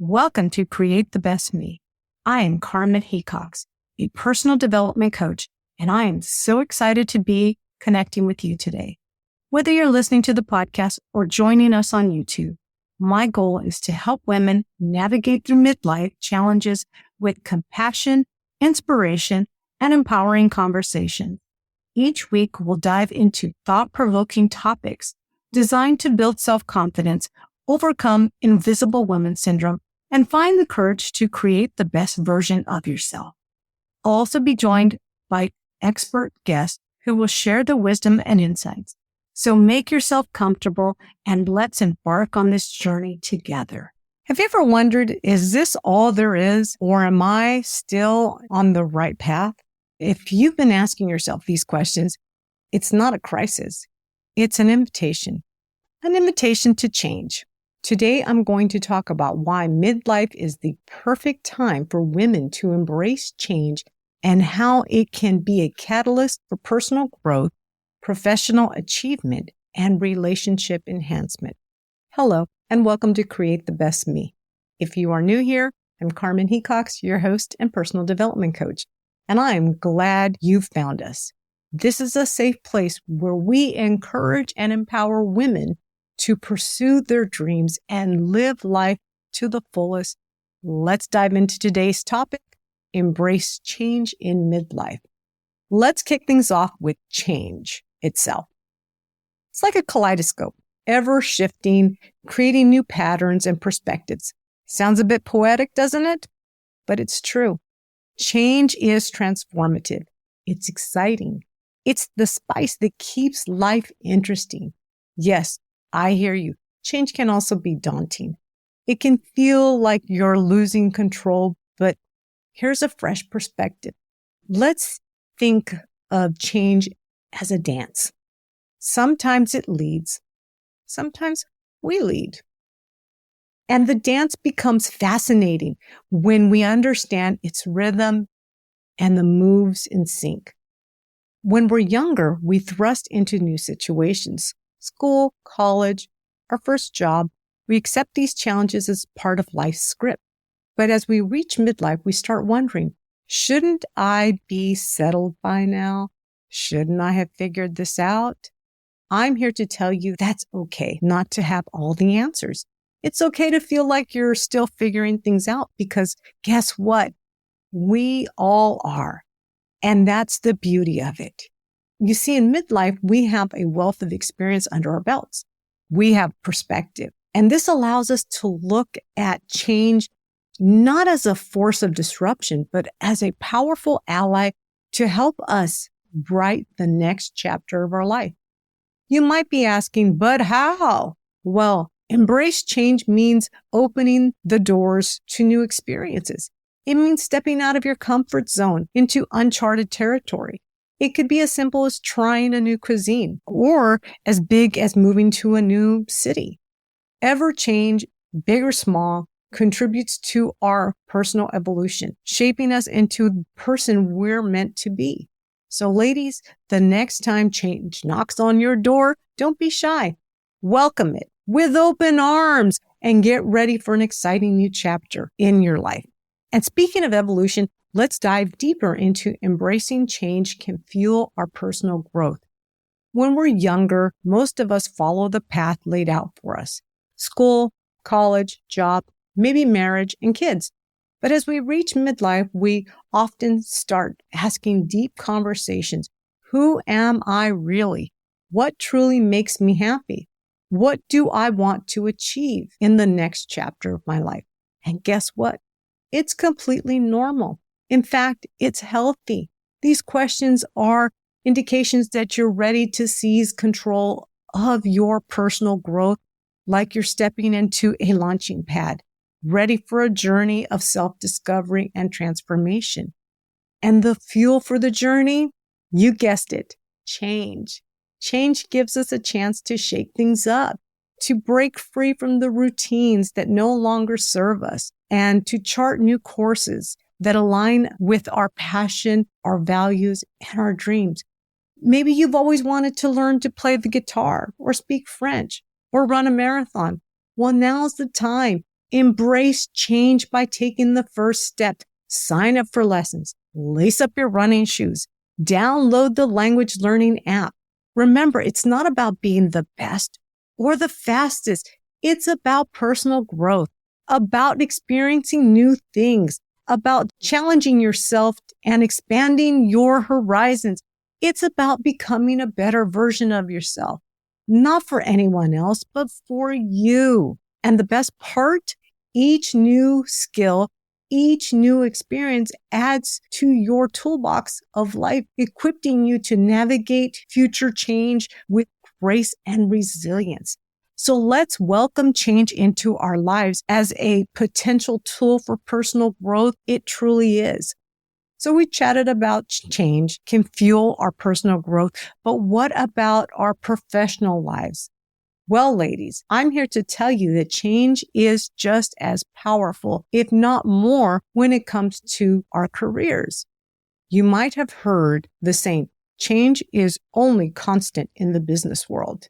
Welcome to Create the Best Me. I am Carmen Hecox, a personal development coach, and I am so excited to be connecting with you today. Whether you're listening to the podcast or joining us on YouTube, my goal is to help women navigate through midlife challenges with compassion, inspiration, and empowering conversation. Each week, we'll dive into thought-provoking topics designed to build self-confidence, overcome invisible woman syndrome, and find the courage to create the best version of yourself. I'll also be joined by expert guests who will share the wisdom and insights. So make yourself comfortable and let's embark on this journey together. Have you ever wondered, is this all there is, or am I still on the right path? If you've been asking yourself these questions, it's not a crisis. It's an invitation to change. Today, I'm going to talk about why midlife is the perfect time for women to embrace change and how it can be a catalyst for personal growth, professional achievement, and relationship enhancement. Hello, and welcome to Create the Best Me. If you are new here, I'm Carmen Hecox, your host and personal development coach, and I'm glad you've found us. This is a safe place where we encourage and empower women to pursue their dreams and live life to the fullest. Let's dive into today's topic, embrace change in midlife. Let's kick things off with change itself. It's like a kaleidoscope, ever shifting, creating new patterns and perspectives. Sounds a bit poetic, doesn't it? But it's true. Change is transformative. It's exciting. It's the spice that keeps life interesting. Yes, I hear you. Change can also be daunting. It can feel like you're losing control, but here's a fresh perspective. Let's think of change as a dance. Sometimes it leads. Sometimes we lead. And the dance becomes fascinating when we understand its rhythm and the moves in sync. When we're younger, we thrust into new situations. School, college, our first job, we accept these challenges as part of life's script. But as we reach midlife, we start wondering, shouldn't I be settled by now? Shouldn't I have figured this out? I'm here to tell you that's okay not to have all the answers. It's okay to feel like you're still figuring things out because guess what? We all are. And that's the beauty of it. You see, in midlife, we have a wealth of experience under our belts. We have perspective. And this allows us to look at change not as a force of disruption, but as a powerful ally to help us write the next chapter of our life. You might be asking, but how? Well, embrace change means opening the doors to new experiences. It means stepping out of your comfort zone into uncharted territory. It could be as simple as trying a new cuisine or as big as moving to a new city. Ever change, big or small, contributes to our personal evolution, shaping us into the person we're meant to be. So ladies, the next time change knocks on your door, don't be shy. Welcome it with open arms and get ready for an exciting new chapter in your life. And speaking of evolution, let's dive deeper into embracing change can fuel our personal growth. When we're younger, most of us follow the path laid out for us. School, college, job, maybe marriage and kids. But as we reach midlife, we often start asking deep conversations. Who am I really? What truly makes me happy? What do I want to achieve in the next chapter of my life? And guess what? It's completely normal. In fact, it's healthy. These questions are indications that you're ready to seize control of your personal growth, like you're stepping into a launching pad, ready for a journey of self-discovery and transformation. And the fuel for the journey, you guessed it, change. Change gives us a chance to shake things up, to break free from the routines that no longer serve us, and to chart new courses that align with our passion, our values, and our dreams. Maybe you've always wanted to learn to play the guitar or speak French or run a marathon. Well, now's the time. Embrace change by taking the first step. Sign up for lessons. Lace up your running shoes. Download the language learning app. Remember, it's not about being the best or the fastest. It's about personal growth, about experiencing new things, about challenging yourself and expanding your horizons. It's about becoming a better version of yourself, not for anyone else, but for you. And the best part, each new skill, each new experience adds to your toolbox of life, equipping you to navigate future change with grace and resilience. So let's welcome change into our lives as a potential tool for personal growth. It truly is. So we chatted about change can fuel our personal growth, but what about our professional lives? Well, ladies, I'm here to tell you that change is just as powerful, if not more, when it comes to our careers. You might have heard the saying, change is only constant in the business world.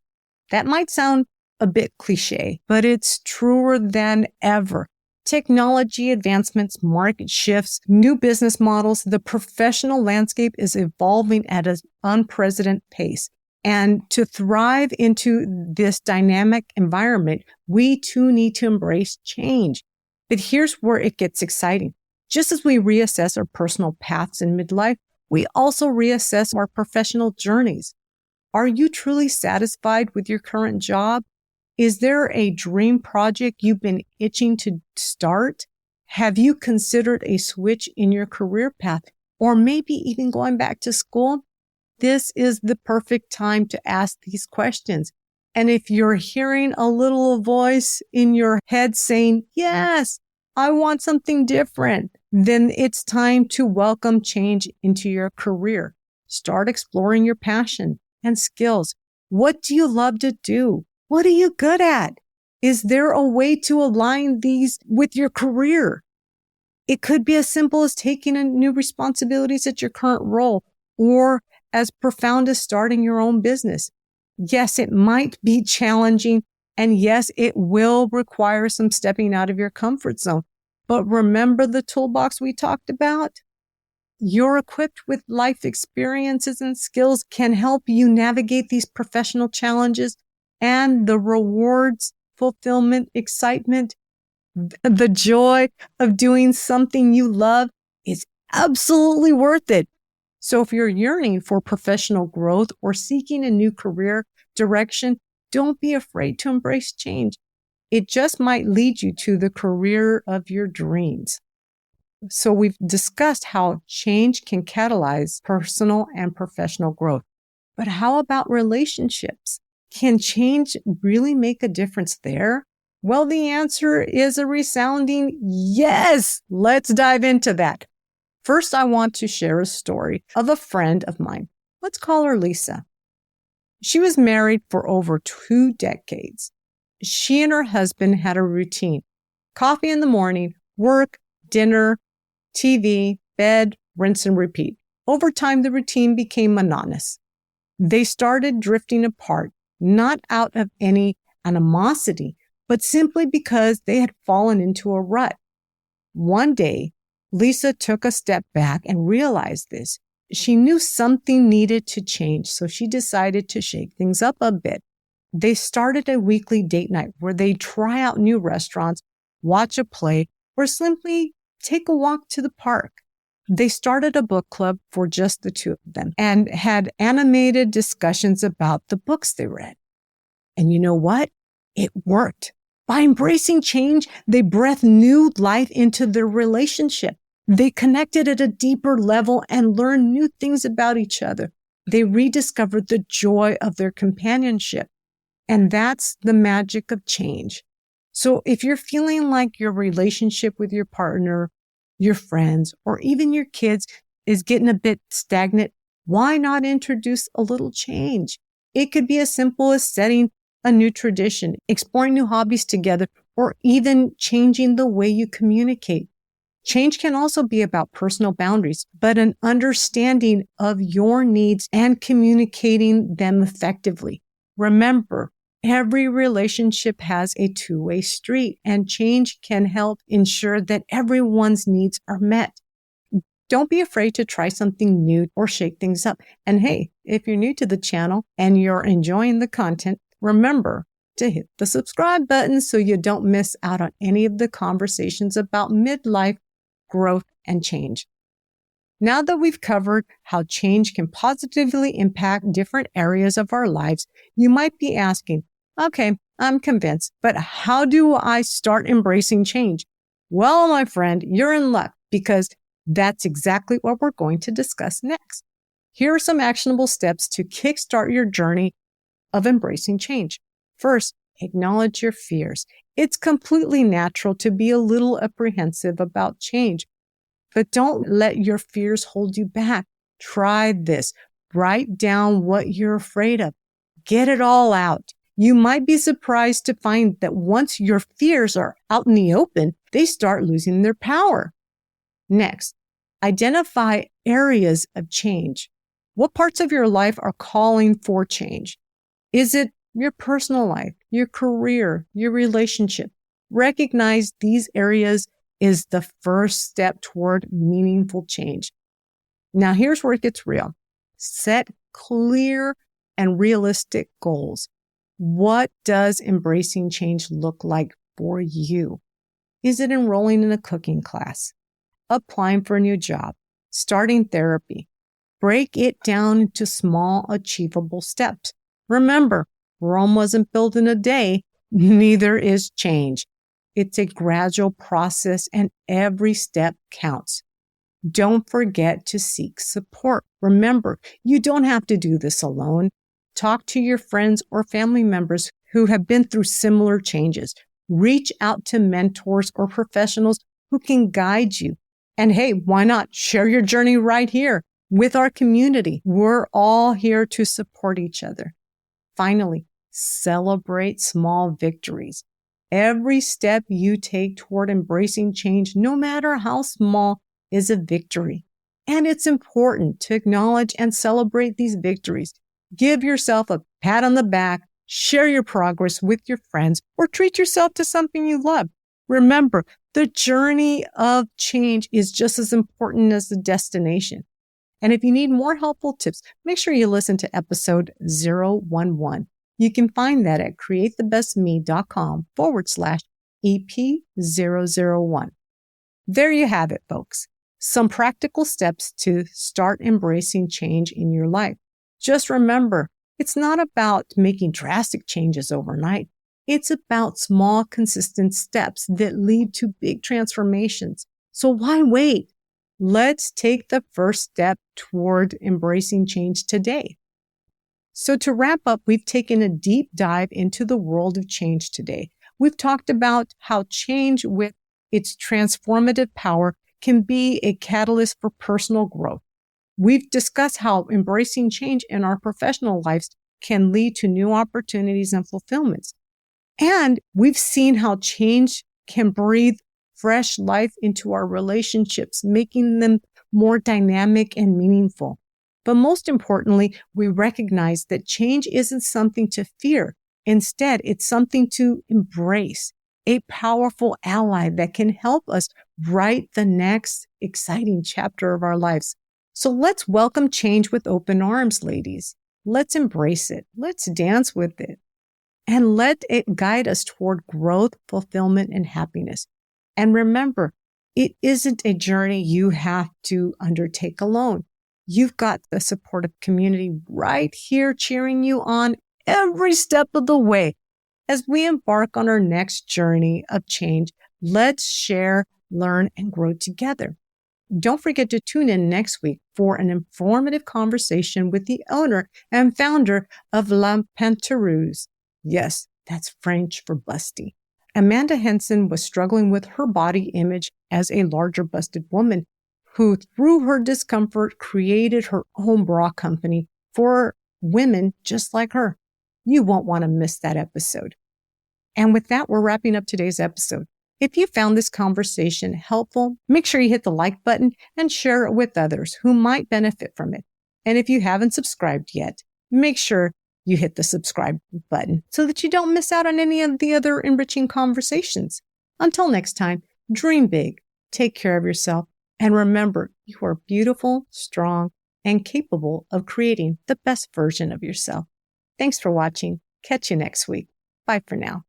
That might sound a bit cliche, but it's truer than ever. Technology advancements, market shifts, new business models, the professional landscape is evolving at an unprecedented pace. And to thrive into this dynamic environment, we too need to embrace change. But here's where it gets exciting. Just as we reassess our personal paths in midlife, we also reassess our professional journeys. Are you truly satisfied with your current job? Is there a dream project you've been itching to start? Have you considered a switch in your career path, or maybe even going back to school? This is the perfect time to ask these questions. And if you're hearing a little voice in your head saying, yes, I want something different, then it's time to welcome change into your career. Start exploring your passion and skills. What do you love to do? What are you good at? Is there a way to align these with your career? It could be as simple as taking on new responsibilities at your current role, or as profound as starting your own business. Yes, it might be challenging, and yes, it will require some stepping out of your comfort zone. But remember the toolbox we talked about? You're equipped with life experiences and skills can help you navigate these professional challenges, and the rewards, fulfillment, excitement, the joy of doing something you love is absolutely worth it. So if you're yearning for professional growth or seeking a new career direction, don't be afraid to embrace change. It just might lead you to the career of your dreams. So we've discussed how change can catalyze personal and professional growth. But how about relationships? Can change really make a difference there? Well, the answer is a resounding yes. Let's dive into that. First, I want to share a story of a friend of mine. Let's call her Lisa. She was married for over 2 decades. She and her husband had a routine. Coffee in the morning, work, dinner, TV, bed, rinse and repeat. Over time, the routine became monotonous. They started drifting apart, not out of any animosity, but simply because they had fallen into a rut. One day, Lisa took a step back and realized this. She knew something needed to change, so she decided to shake things up a bit. They started a weekly date night where they try out new restaurants, watch a play, or simply take a walk to the park. They started a book club for just the two of them and had animated discussions about the books they read. And you know what? It worked. By embracing change, they breathed new life into their relationship. They connected at a deeper level and learned new things about each other. They rediscovered the joy of their companionship. And that's the magic of change. So if you're feeling like your relationship with your partner, your friends, or even your kids is getting a bit stagnant, why not introduce a little change? It could be as simple as setting a new tradition, exploring new hobbies together, or even changing the way you communicate. Change can also be about personal boundaries, but an understanding of your needs and communicating them effectively. Remember, Every relationship has a two-way street, and change can help ensure that everyone's needs are met. Don't be afraid to try something new or shake things up. And hey, if you're new to the channel and you're enjoying the content, remember to hit the subscribe button so you don't miss out on any of the conversations about midlife, growth, and change. Now that we've covered how change can positively impact different areas of our lives, you might be asking, okay, I'm convinced, but how do I start embracing change? Well, my friend, you're in luck because that's exactly what we're going to discuss next. Here are some actionable steps to kickstart your journey of embracing change. First, acknowledge your fears. It's completely natural to be a little apprehensive about change, but don't let your fears hold you back. Try this. Write down what you're afraid of. Get it all out. You might be surprised to find that once your fears are out in the open, they start losing their power. Next, identify areas of change. What parts of your life are calling for change? Is it your personal life, your career, your relationship? Recognize these areas is the first step toward meaningful change. Now, here's where it gets real. Set clear and realistic goals. What does embracing change look like for you? Is it enrolling in a cooking class, applying for a new job, starting therapy? Break it down into small, achievable steps. Remember, Rome wasn't built in a day, neither is change. It's a gradual process and every step counts. Don't forget to seek support. Remember, you don't have to do this alone. Talk to your friends or family members who have been through similar changes. Reach out to mentors or professionals who can guide you. And hey, why not share your journey right here with our community? We're all here to support each other. Finally, celebrate small victories. Every step you take toward embracing change, no matter how small, is a victory. And it's important to acknowledge and celebrate these victories. Give yourself a pat on the back, share your progress with your friends, or treat yourself to something you love. Remember, the journey of change is just as important as the destination. And if you need more helpful tips, make sure you listen to episode 011. You can find that at createthebestme.com/EP001. There you have it, folks. Some practical steps to start embracing change in your life. Just remember, it's not about making drastic changes overnight. It's about small, consistent steps that lead to big transformations. So why wait? Let's take the first step toward embracing change today. So to wrap up, we've taken a deep dive into the world of change today. We've talked about how change with its transformative power can be a catalyst for personal growth. We've discussed how embracing change in our professional lives can lead to new opportunities and fulfillments. And we've seen how change can breathe fresh life into our relationships, making them more dynamic and meaningful. But most importantly, we recognize that change isn't something to fear. Instead, it's something to embrace, a powerful ally that can help us write the next exciting chapter of our lives. So let's welcome change with open arms, ladies. Let's embrace it. Let's dance with it. And let it guide us toward growth, fulfillment, and happiness. And remember, it isn't a journey you have to undertake alone. You've got the supportive community right here cheering you on every step of the way. As we embark on our next journey of change, let's share, learn, and grow together. Don't forget to tune in next week for an informative conversation with the owner and founder of La Pantereuse. Yes, that's French for busty. Amanda Henson was struggling with her body image as a larger busted woman who, through her discomfort, created her own bra company for women just like her. You won't want to miss that episode. And with that, we're wrapping up today's episode. If you found this conversation helpful, make sure you hit the like button and share it with others who might benefit from it. And if you haven't subscribed yet, make sure you hit the subscribe button so that you don't miss out on any of the other enriching conversations. Until next time, dream big, take care of yourself, and remember, you are beautiful, strong, and capable of creating the best version of yourself. Thanks for watching. Catch you next week. Bye for now.